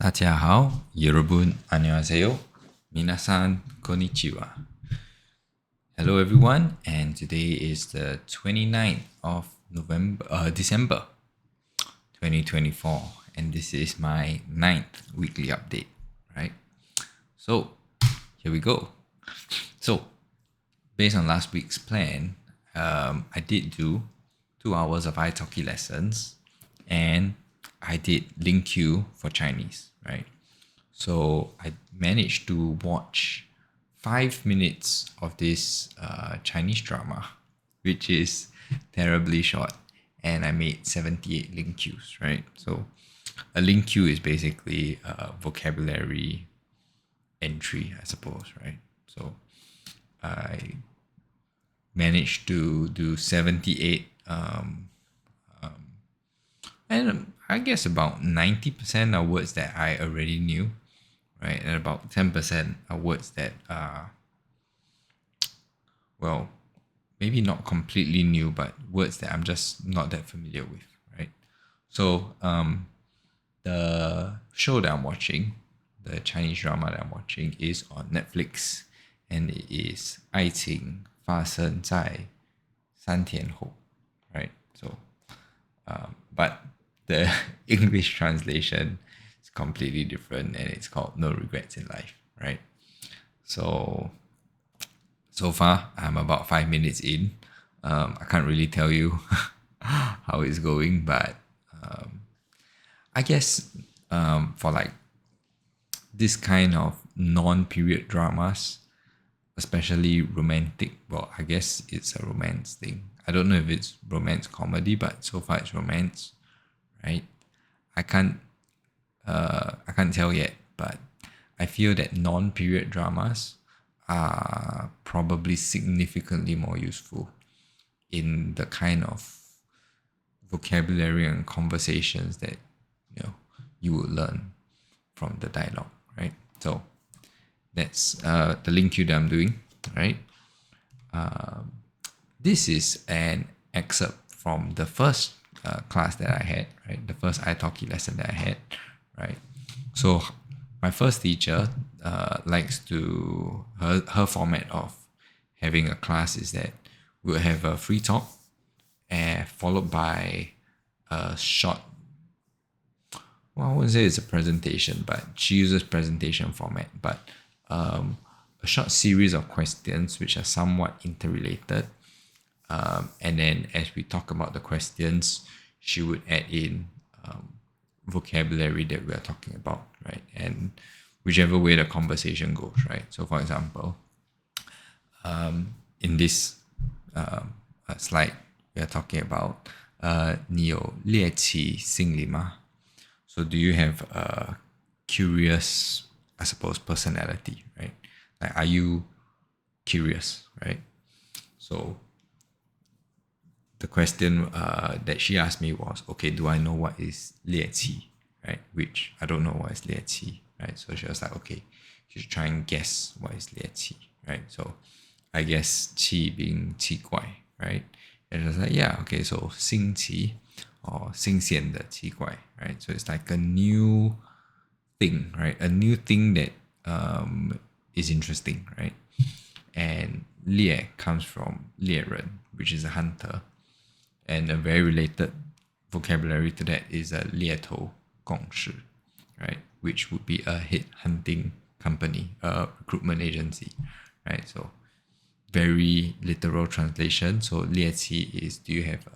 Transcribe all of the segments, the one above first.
大家好, 여러분 안녕하세요, minasan konnichiwa. Hello everyone, and today is the 29th of December 2024, and this is my 9th weekly update, right? So, here we go. So, based on last week's plan, I did do 2 hours of italki lessons, and I did Lingq for Chinese, right? So I managed to watch 5 minutes of this Chinese drama, which is terribly short, and I made 78 Lingqs, right? So a Lingq is basically a vocabulary entry, I suppose, right? So I managed to do 78 and I guess about 90% are words that I already knew, right? And about 10% are words that are, well, maybe not completely new, but words that I'm just not that familiar with, right? So the show that I'm watching, the Chinese drama that I'm watching, is on Netflix, and it is 爱情发生在三天后, right? So, but the English translation is completely different, and it's called No Regrets in Life, right? So far, I'm about 5 minutes in. I can't really tell you how it's going, but I guess for like this kind of non-period dramas, especially romantic, well, I guess it's a romance thing. I don't know if it's romance comedy, but so far it's romance, right? I can't tell yet, but I feel that non-period dramas are probably significantly more useful in the kind of vocabulary and conversations that you would learn from the dialogue, right? So that's the Lingq that I'm doing, right? This is an excerpt from the first class that I had, right? The first italki lesson that I had, right? So my first teacher likes to, her format of having a class is that we'll have a free talk followed by a short, well, I wouldn't say it's a presentation, but she uses presentation format, but a short series of questions which are somewhat interrelated. And then as we talk about the questions, she would add in vocabulary that we are talking about, right? And whichever way the conversation goes, right? So for example, in this slide, we are talking about 你有猎奇心理吗? So do you have a curious, I suppose, personality, right? Like, are you curious, right? So the question that she asked me was, okay, do I know what is 猎奇, right? Which I don't know what is 猎奇, right? So she was like, okay, you should try and guess what is 猎奇, right? So I guess 奇 being 奇怪, right? And she was like, yeah, okay, so 新奇 or 新鲜的奇怪, right? So it's like a new thing, right? A new thing that is interesting, right? And 猎 comes from 猎人, which is a hunter. And a very related vocabulary to that is a 猎头公司, right? Which would be a head hunting company, a recruitment agency, right? So very literal translation. So 猎奇 is, do you have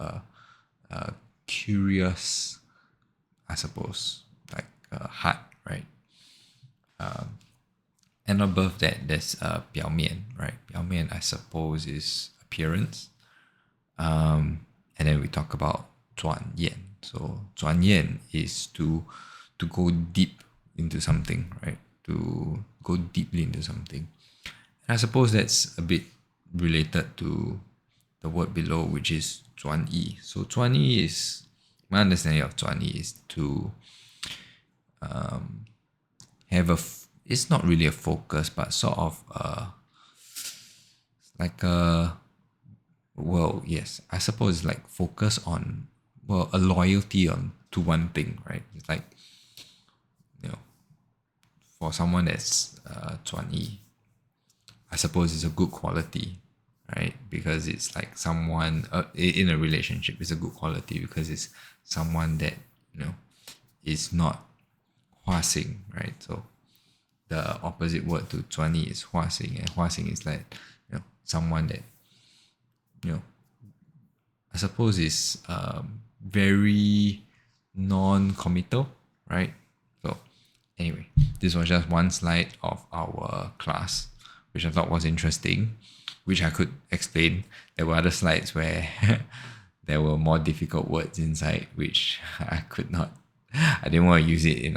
a curious, I suppose, like a heart, right? And above that, there's 表面, right? 表面, I suppose, is appearance. And then we talk about 转眼. So 转眼 is to go deep into something, right? To go deeply into something. And I suppose that's a bit related to the word below, which is 转移. So 转移 is, my understanding of 转移 is to have it's not really a focus, but sort of like a, well, yes, I suppose it's like focus on, well, a loyalty on to one thing, right? It's like, for someone that's 20, I suppose it's a good quality, right? Because it's like someone in a relationship, it's a good quality because it's someone that, is not 花心, right? So the opposite word to 20 is 花心, and 花心is like, someone that, I suppose is very non-committal, right? So anyway, this was just one slide of our class, which I thought was interesting, which I could explain. There were other slides where there were more difficult words inside, which I could not. I didn't want to use it in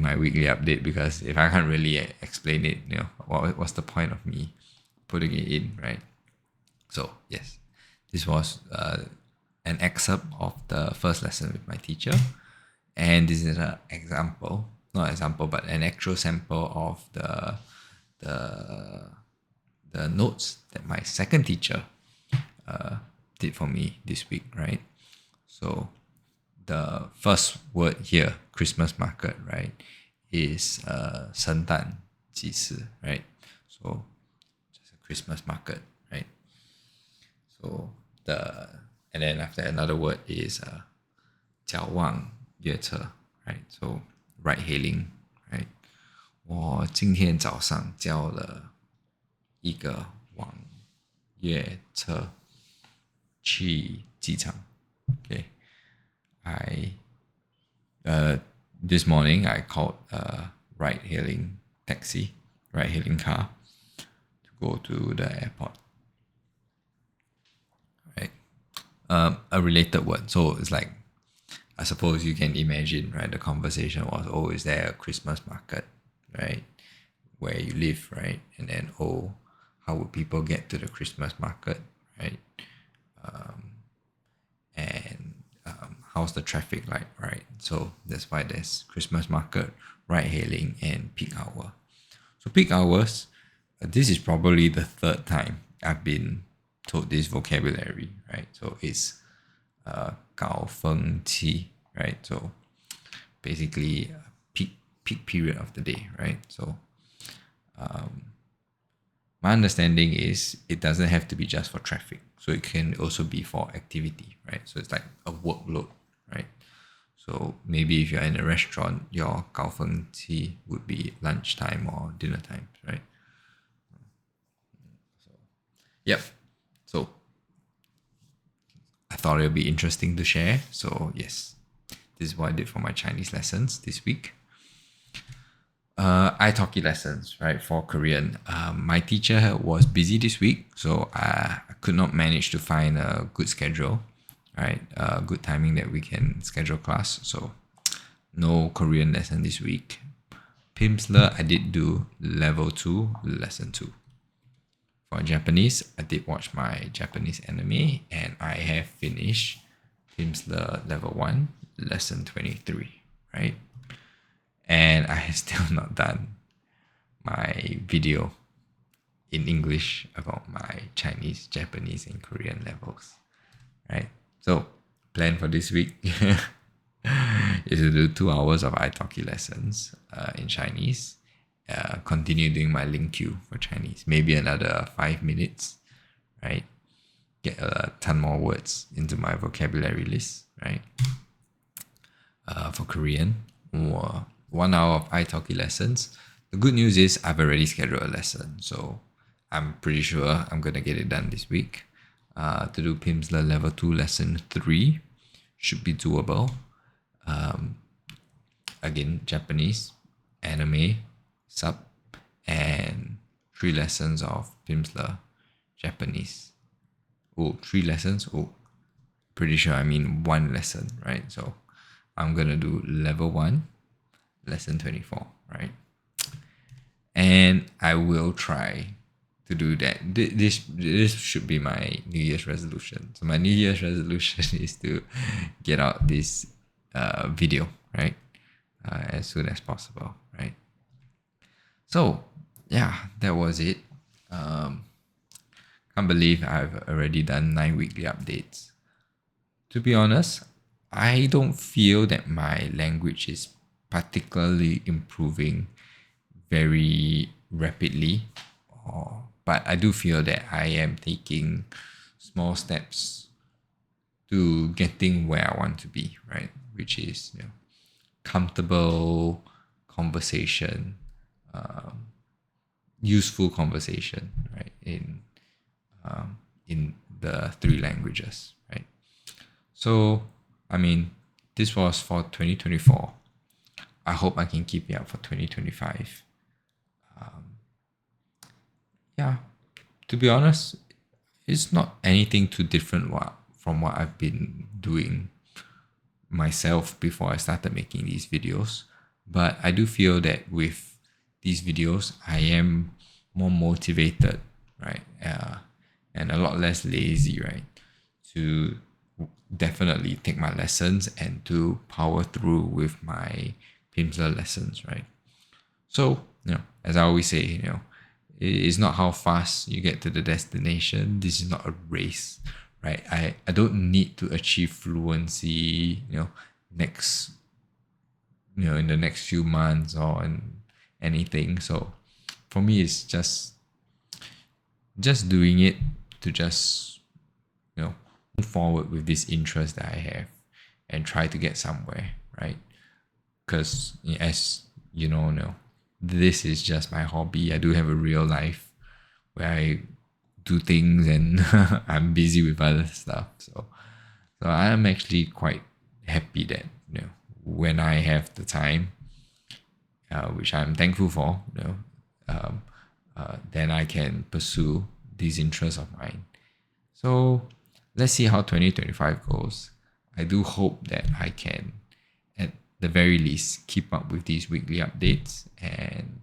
my weekly update, because if I can't really explain it, what's the point of me putting it in, right? So yes, this was an excerpt of the first lesson with my teacher, and this is an example, not example, but an actual sample of the notes that my second teacher did for me this week, right? So the first word here, Christmas market, right, is 圣诞集市, right? So just a Christmas market, right? So and then after another word is 矫望列车, right? So ride hailing, right? 我今天早上叫了一个网约车去机场. Okay. This morning I called a ride-hailing car to go to the airport. Right. A related word. So it's like, I suppose you can imagine, right? The conversation was, oh, is there a Christmas market, right, where you live, right? And then, oh, how would people get to the Christmas market, right? How's the traffic like, right? So that's why there's Christmas market, ride hailing, and peak hour. So peak hours, this is probably the third time I've been told this vocabulary, right? So it's 高峰期, right? So basically peak period of the day, right? So my understanding is it doesn't have to be just for traffic. So it can also be for activity, right? So it's like a workload, right? So maybe if you're in a restaurant, your 高峰期 would be lunchtime or dinner time, right? So, yep. So I thought it would be interesting to share. So yes, this is what I did for my Chinese lessons this week. iTalki lessons, right, for Korean. My teacher was busy this week, so I could not manage to find a good schedule, right? Good timing that we can schedule class. So no Korean lesson this week. Pimsleur, I did do level 2, lesson 2. For Japanese, I did watch my Japanese anime, and I have finished Pimsleur level 1, lesson 23, right? And I have still not done my video in English about my Chinese, Japanese, and Korean levels, right? So plan for this week is to do 2 hours of iTalki lessons in Chinese. Continue doing my Lingq for Chinese, maybe another 5 minutes, right? Get a ton more words into my vocabulary list, right? For Korean, 1 hour of iTalki lessons. The good news is I've already scheduled a lesson, so I'm pretty sure I'm gonna get it done this week. To do Pimsleur level 2, lesson 3 should be doable. Again, Japanese, anime, sub, and 3 lessons of Pimsleur Japanese. Oh, 3 lessons? Oh, pretty sure I mean 1 lesson, right? So I'm gonna do level 1, lesson 24, right? And I will try to do that. This should be my New Year's resolution. So my New Year's resolution is to get out this video, right? As soon as possible, right? So yeah, that was it. Can't believe I've already done 9 weekly updates. To be honest, I don't feel that my language is particularly improving very rapidly, but I do feel that I am taking small steps to getting where I want to be, right? Which is, comfortable conversation, useful conversation, right? In the three languages, right? So, I mean, this was for 2024. I hope I can keep it up for 2025. Yeah, to be honest, it's not anything too different from what I've been doing myself before I started making these videos. But I do feel that with these videos, I am more motivated, right? And a lot less lazy, right? To definitely take my lessons and to power through with my Pimsleur lessons, right? So, as I always say, it's not how fast you get to the destination. This is not a race, right? I don't need to achieve fluency, next, in the next few months or in anything. So for me, it's just doing it to just, move forward with this interest that I have and try to get somewhere, right? Because as you know, this is just my hobby. I do have a real life where I do things and I'm busy with other stuff. So I'm actually quite happy that when I have the time, which I'm thankful for, then I can pursue these interests of mine. So let's see how 2025 goes. I do hope that I can, at the very least, keep up with these weekly updates and,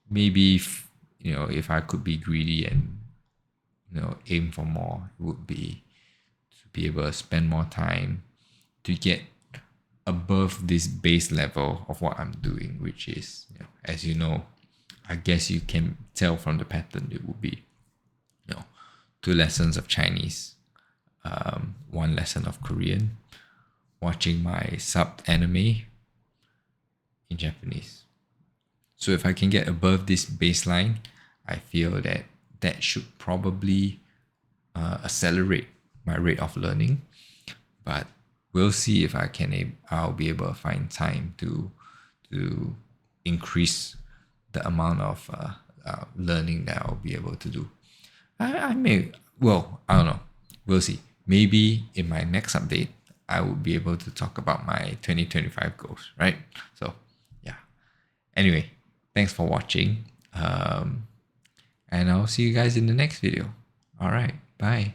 maybe if I could be greedy and aim for more, it would be to be able to spend more time to get above this base level of what I'm doing, which is, as you know, I guess you can tell from the pattern, it would be, 2 lessons of Chinese, 1 lesson of Korean, watching my sub anime in Japanese. So if I can get above this baseline, I feel that that should probably accelerate my rate of learning. But we'll see if I'll be able to find time to increase the amount of learning that I'll be able to do. I may, well, I don't know. We'll see. Maybe in my next update, I will be able to talk about my 2025 goals, right? So, yeah. Anyway, thanks for watching. And I'll see you guys in the next video. All right. Bye.